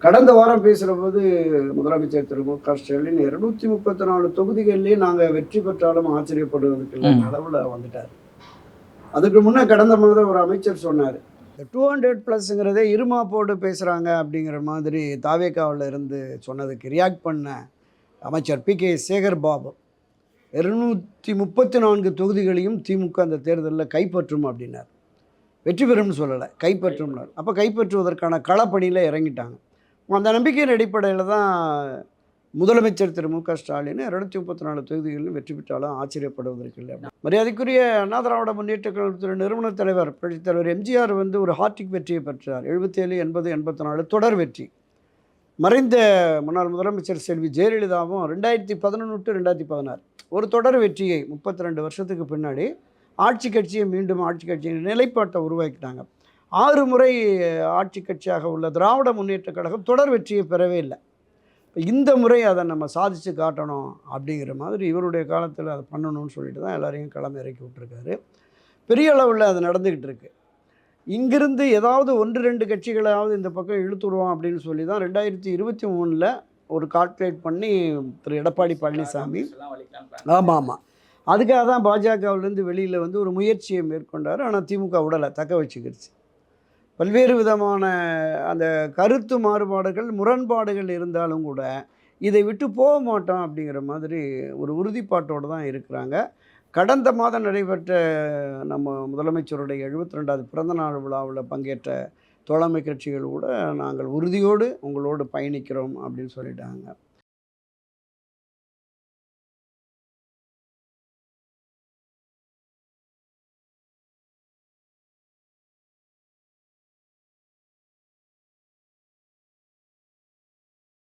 கடந்த வாரம் பேசுகிறபோது முதலமைச்சர் திரு மு.க. ஸ்டாலின் 234 தொகுதிகளிலேயே நாங்கள் வெற்றி பெற்றாலும் ஆச்சரியப்படுவதற்கு இல்லை அளவில் வந்துட்டார். அதுக்கு முன்னே கடந்த மாதம் ஒரு அமைச்சர் சொன்னார், இந்த 200+ங்கிறதே இருமாப்போடு பேசுகிறாங்க அப்படிங்கிற மாதிரி தாவேக்காவில் இருந்து சொன்னதுக்கு ரியாக்ட் பண்ண அமைச்சர் பி.கே. சேகர் பாபு 234 தொகுதிகளையும் திமுக அந்த தேர்தலில் கைப்பற்றும் அப்படின்னார். வெற்றி பெறும்னு சொல்லலை, கைப்பற்றும்னார். அப்போ கைப்பற்றுவதற்கான களப்பணியில் இறங்கிட்டாங்க. அந்த நம்பிக்கையின் அடிப்படையில் தான் முதலமைச்சர் திரு மு.க. ஸ்டாலின் 234 தொகுதிகளிலும் வெற்றி பெற்றாலும் ஆச்சரியப்படுவதற்கு இல்லை. மரியாதைக்குரிய அண்ணா திராவிட முன்னேற்ற கழகத்தின் நிறுவன தலைவர் புரட்சித் தலைவர் எம்ஜிஆர் ஒரு ஹார்டிக் வெற்றியை பெற்றார். 77, 80, 84 தொடர் வெற்றி. மறைந்த முன்னாள் முதலமைச்சர் செல்வி ஜெயலலிதாவும் 2011 to 2016 ஒரு தொடர் வெற்றியை 32 வருஷத்துக்கு பின்னாடி ஆட்சி கட்சியை மீண்டும் ஆட்சி கட்சியின் நிலைப்பாட்டை உருவாக்கிட்டாங்க. 6 முறை ஆட்சி கட்சியாக உள்ள திராவிட முன்னேற்ற கழகம் தொடர் வெற்றியை பெறவே இல்லை. இந்த முறை அதை நம்ம சாதித்து காட்டணும் அப்படிங்கிற மாதிரி இவருடைய காலத்தில் அதை பண்ணணும்னு சொல்லிட்டு தான் எல்லாரையும் களம் இறக்கி விட்டுருக்காரு. பெரிய அளவில் அது நடந்துக்கிட்டு இருக்கு. இங்கிருந்து ஏதாவது 1-2 கட்சிகளாவது இந்த பக்கம் இழுத்துடுவோம் அப்படின்னு சொல்லி தான் 2023 ஒரு கால்குலேட் பண்ணி திரு எடப்பாடி பழனிசாமி ஆமாம் அதுக்காக தான் பாஜகவிலேருந்து வெளியில் ஒரு முயற்சியை மேற்கொண்டார். ஆனால் திமுக உடலை தக்க வச்சுக்கிடுச்சு. பல்வேறு விதமான அந்த கருத்து மாறுபாடுகள் முரண்பாடுகள் இருந்தாலும் கூட இதை விட்டு போக மாட்டோம் அப்படிங்கிற மாதிரி ஒரு உறுதிப்பாட்டோடு தான் இருக்கிறாங்க. கடந்த மாதம் நடைபெற்ற நம்ம முதலமைச்சருடைய 72வது பிறந்தநாள் விழாவில் பங்கேற்ற தோழமை கட்சிகள் கூட நாங்கள் உறுதியோடு உங்களோடு பயணிக்கிறோம் அப்படின்னு சொல்லிட்டாங்க.